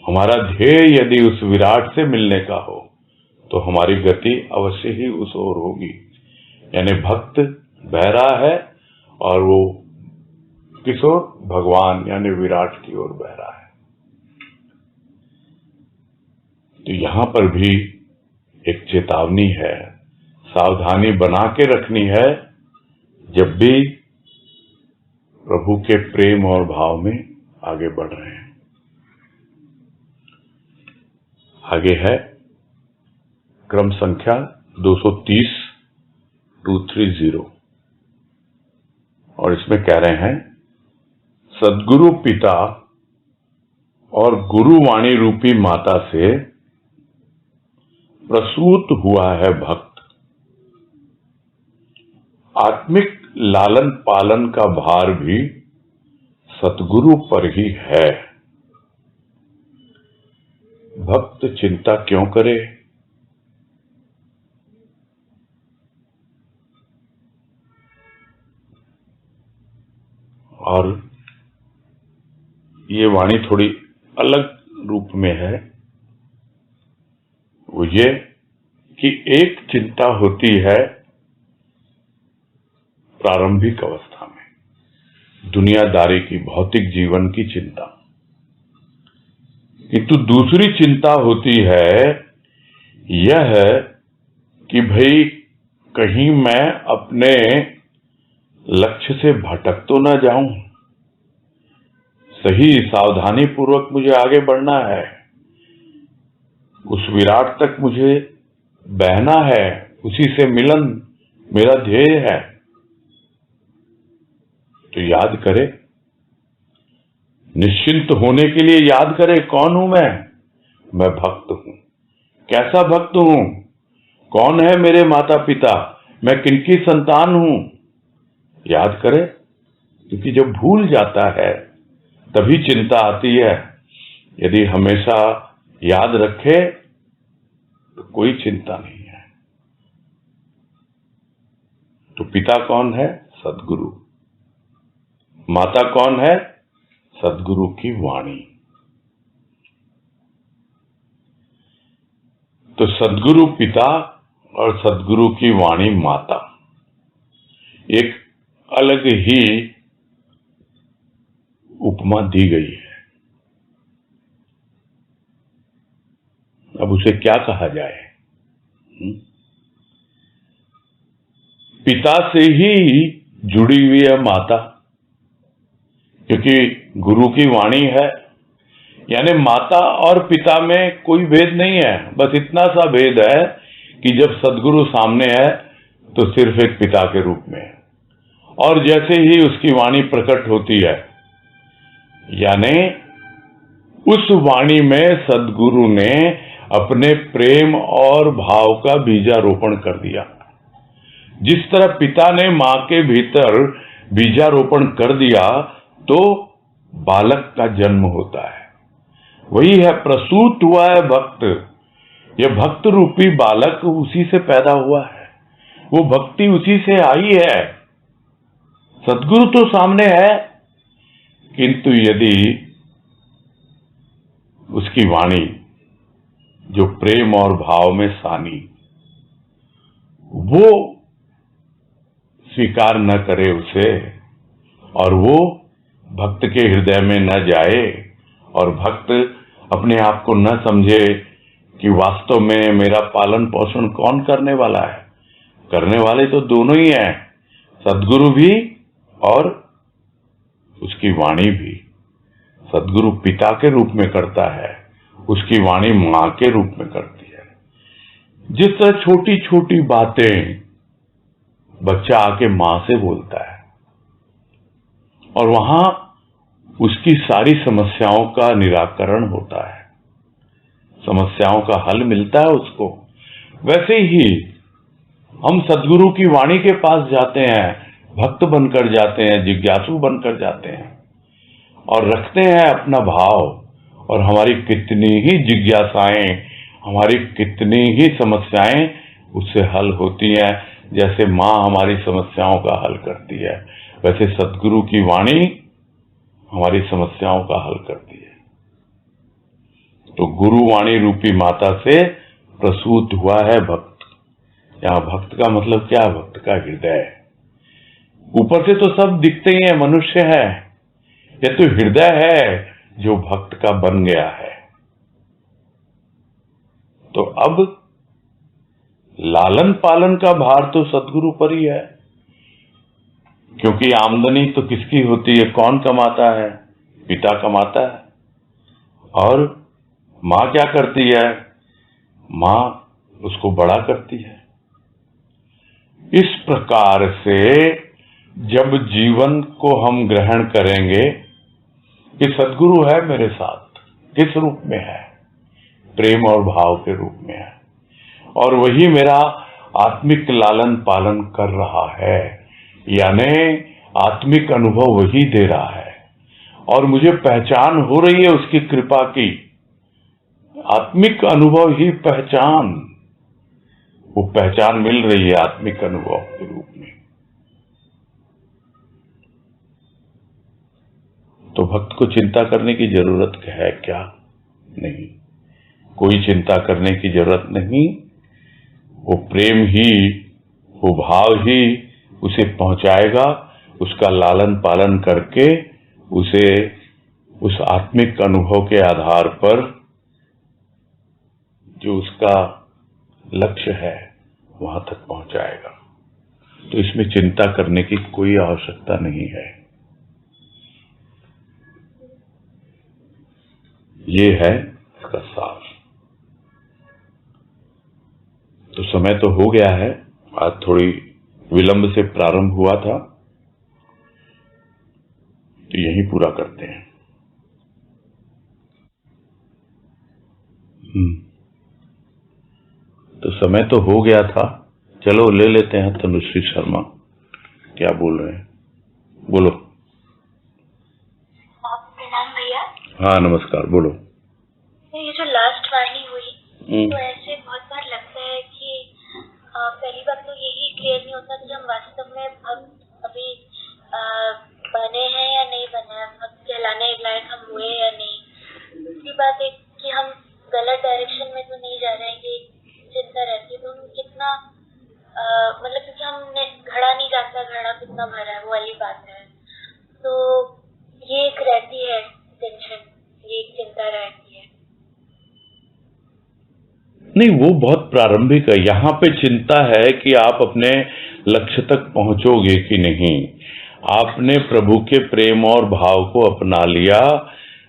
हमारा ध्येय यदि उस विराट से मिलने का हो तो हमारी गति अवश्य ही उस ओर होगी। यानी भक्त बह रहा है और वो किस ओर, भगवान यानी विराट की ओर बह रहा है। तो यहां पर भी एक चेतावनी है, सावधानी बना के रखनी है जब भी प्रभु के प्रेम और भाव में आगे बढ़ रहे हैं। आगे है क्रम संख्या 230 230 और इसमें कह रहे हैं, सद्गुरु पिता और गुरुवाणी रूपी माता से प्रसूत हुआ है भक्त। आत्मिक लालन पालन का भार भी सतगुरु पर ही है। भक्त चिंता क्यों करे? और ये वाणी थोड़ी अलग रूप में है। वो ये कि एक चिंता होती है प्रारंभिक अवस्था में, दुनियादारी की, भौतिक जीवन की चिंता, किंतु दूसरी चिंता होती है यह कि भाई कहीं मैं अपने लक्ष्य से भटक तो न जाऊं। सही सावधानी पूर्वक मुझे आगे बढ़ना है, उस विराट तक मुझे बहना है, उसी से मिलन मेरा ध्येय है, तो याद करे, निश्चिंत होने के लिए याद करे, कौन हूं मैं भक्त हूं। कैसा भक्त हूं? कौन है मेरे माता पिता, मैं किनकी संतान हूं, याद करे। क्योंकि जब भूल जाता है तभी चिंता आती है। यदि हमेशा याद रखे तो कोई चिंता नहीं है। तो पिता कौन है? सद्गुरु। माता कौन है? सद्गुरु की वाणी। तो सद्गुरु पिता और सद्गुरु की वाणी माता, एक अलग ही उपमा दी गई है। अब उसे क्या कहा जाए? पिता से ही जुड़ी हुई है माता, क्योंकि गुरु की वाणी है। यानी माता और पिता में कोई भेद नहीं है, बस इतना सा भेद है कि जब सद्गुरु सामने है तो सिर्फ एक पिता के रूप में है, और जैसे ही उसकी वाणी प्रकट होती है, यानी उस वाणी में सद्गुरु ने अपने प्रेम और भाव का बीजारोपण कर दिया। जिस तरह पिता ने मां के भीतर बीजारोपण कर दिया तो बालक का जन्म होता है। वही है, प्रसूत हुआ है भक्त। यह भक्त रूपी बालक उसी से पैदा हुआ है, वो भक्ति उसी से आई है। सद्गुरु तो सामने है, किंतु यदि उसकी वाणी जो प्रेम और भाव में सानी, वो स्वीकार न करे उसे, और वो भक्त के हृदय में न जाए, और भक्त अपने आप को न समझे कि वास्तव में मेरा पालन पोषण कौन करने वाला है। करने वाले तो दोनों ही हैं, सद्गुरु भी और उसकी वाणी भी। सद्गुरु पिता के रूप में करता है, उसकी वाणी मां के रूप में करती है। जिस तरह छोटी छोटी बातें बच्चा आके मां से बोलता है, और वहां उसकी सारी समस्याओं का निराकरण होता है, समस्याओं का हल मिलता है उसको। वैसे ही हम सद्गुरु की वाणी के पास जाते हैं, भक्त बनकर जाते हैं, जिज्ञासु बनकर जाते हैं, और रखते हैं अपना भाव, और हमारी कितनी ही जिज्ञासाएं, हमारी कितनी ही समस्याएं उससे हल होती हैं। जैसे मां हमारी समस्याओं का हल करती है, वैसे सद्गुरु की वाणी हमारी समस्याओं का हल करती है। तो गुरु वाणी रूपी माता से प्रसूत हुआ है भक्त। यहां भक्त का मतलब क्या? भक्त का हृदय। ऊपर से तो सब दिखते ही है, मनुष्य है, यह तो हृदय है जो भक्त का बन गया है। तो अब लालन पालन का भार तो सद्गुरु पर ही है, क्योंकि आमदनी तो किसकी होती है? कौन कमाता है? पिता कमाता है। और मां क्या करती है? मां उसको बड़ा करती है। इस प्रकार से जब जीवन को हम ग्रहण करेंगे कि सद्गुरु है मेरे साथ, किस रूप में है? प्रेम और भाव के रूप में है, और वही मेरा आत्मिक लालन पालन कर रहा है, यानी आत्मिक अनुभव वही दे रहा है, और मुझे पहचान हो रही है उसकी कृपा की। आत्मिक अनुभव ही पहचान, वो पहचान मिल रही है आत्मिक अनुभव के रूप में। तो भक्त को चिंता करने की जरूरत है क्या? नहीं, कोई चिंता करने की जरूरत नहीं। वो प्रेम ही, वो भाव ही उसे पहुंचाएगा, उसका लालन पालन करके उसे उस आत्मिक अनुभव के आधार पर जो उसका लक्ष्य है वहां तक पहुंचाएगा। तो इसमें चिंता करने की कोई आवश्यकता नहीं है। ये है इसका सार। तो समय तो हो गया है, आज थोड़ी विलंब से प्रारंभ हुआ था, तो यही पूरा करते हैं। तो समय तो हो गया था, चलो ले लेते हैं तनुश्री शर्मा, क्या बोल रहे हैं, बोलो। प्रणाम भैया। हाँ नमस्कार, बोलो। ये जो लास्ट वाणी हुई, तो ऐसे बहुत बार लगता है कि पहली बात तो यही क्लियर नहीं होता कि हम वास्तव में भक्त अभी बने हैं या नहीं बने हैं, भक्त कहलाने लायक हम हुए या नहीं। दूसरी बात एक कि हम गलत डायरेक्शन में तो नहीं जा रहे हैं, कि चिंता रहती है तो हम कितना मतलब, क्योंकि हमने घड़ा नहीं जानता घड़ा कितना भरा है, वो वाली बात है। तो ये एक रहती है टेंशन, ये एक चिंता रहती है। नहीं, वो बहुत प्रारंभिक है। यहाँ पे चिंता है कि आप अपने लक्ष्य तक पहुंचोगे कि नहीं। आपने प्रभु के प्रेम और भाव को अपना लिया।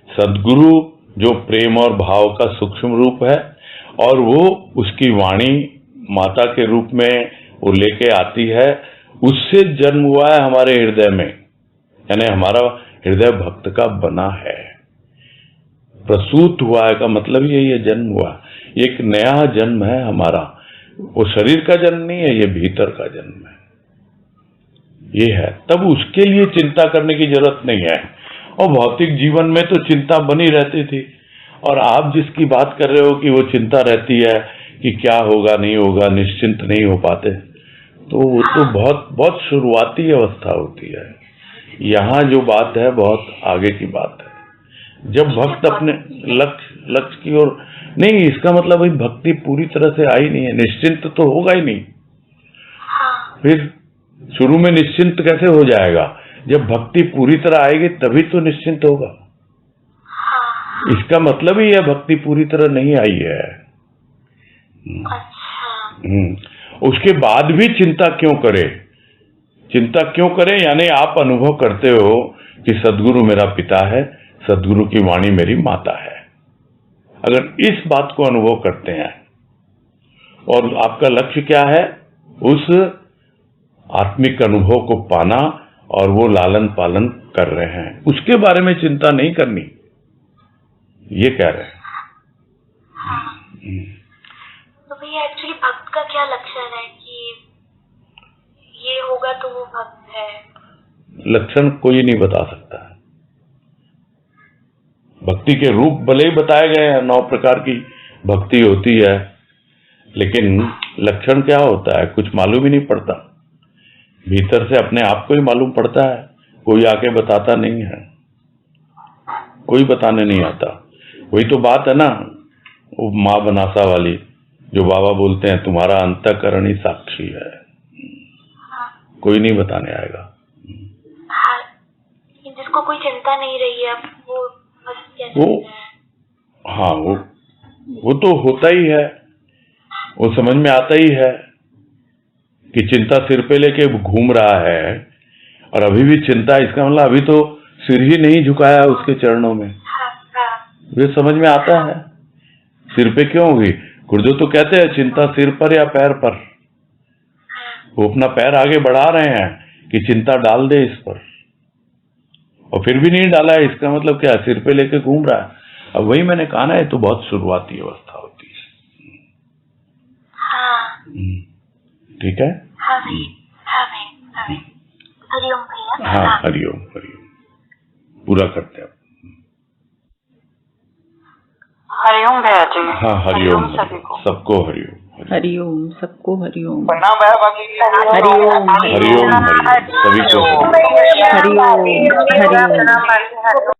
सद्गुरु जो प्रेम और भाव का सूक्ष्म रूप है, और वो उसकी वाणी माता के रूप में वो लेके आती है, उससे जन्म हुआ है हमारे हृदय में, यानी हमारा हृदय भक्त का बना है, प्रसूत हुआ है का मतलब यही है, जन्म हुआ। एक नया जन्म है हमारा, वो शरीर का जन्म नहीं है, ये भीतर का जन्म है, ये है। तब उसके लिए चिंता करने की जरूरत नहीं है। और भौतिक जीवन में तो चिंता बनी रहती थी, और आप जिसकी बात कर रहे हो कि वो चिंता रहती है कि क्या होगा नहीं होगा, निश्चिंत नहीं हो पाते, तो वो तो बहुत बहुत शुरुआती अवस्था होती है। यहाँ जो बात है बहुत आगे की बात है, जब भक्त अपने लक्ष्य की ओर नहीं, इसका मतलब भाई भक्ति पूरी तरह से आई नहीं है, निश्चिंत तो होगा ही नहीं। फिर शुरू में निश्चिंत कैसे हो जाएगा? जब भक्ति पूरी तरह आएगी तभी तो निश्चिंत होगा। इसका मतलब ही है भक्ति पूरी तरह नहीं आई है। उसके बाद भी चिंता क्यों करे? चिंता क्यों करे? यानी आप अनुभव करते हो कि सद्गुरु मेरा पिता है, सद्गुरु की वाणी मेरी माता है। अगर इस बात को अनुभव करते हैं और आपका लक्ष्य क्या है, उस आत्मिक अनुभव को पाना, और वो लालन पालन कर रहे हैं, उसके बारे में चिंता नहीं करनी, ये कह रहे हैं। तो भैया एक्चुअली भक्त का क्या लक्षण है कि ये होगा तो वो भक्त है? लक्षण कोई नहीं बता सकता है। भक्ति के रूप भले ही बताए गए हैं, 9 प्रकार की भक्ति होती है, लेकिन लक्षण क्या होता है कुछ मालूम ही नहीं पड़ता। भीतर से अपने आप को ही मालूम पड़ता है, कोई आके बताता नहीं है, कोई बताने नहीं आता। वही तो बात है ना, वो माँ बनासा वाली, जो बाबा बोलते हैं तुम्हारा अंतःकरण ही साक्षी है, कोई नहीं बताने आएगा। जिसको कोई चिंता नहीं रही है, वो बस कैसे वो हाँ, वो तो होता ही है, वो समझ में आता ही है कि चिंता सिर पे लेके घूम रहा है, और अभी भी चिंता, इसका मतलब अभी तो सिर ही नहीं झुकाया उसके चरणों में। ये समझ में आता है। सिर पे क्यों होगी? गुरुदेव तो कहते हैं चिंता सिर पर या पैर पर। वो अपना पैर आगे बढ़ा रहे हैं कि चिंता डाल दे इस पर, और फिर भी नहीं डाला है, इसका मतलब क्या? सिर पे लेके घूम रहा है। अब वही मैंने कहा ना, ये तो बहुत शुरुआती अवस्था होती है। ठीक है। हरिओम भैया। हाँ, हरिओम हरिओम। पूरा करते हैं। हरिओम भैया जी। हाँ, हरिओम सबको हरिओम। हरिओम सबको हरिओम। प्रणाम भैया बाकी। हरिओम हरिओम सभी को हरिओम हरिओम।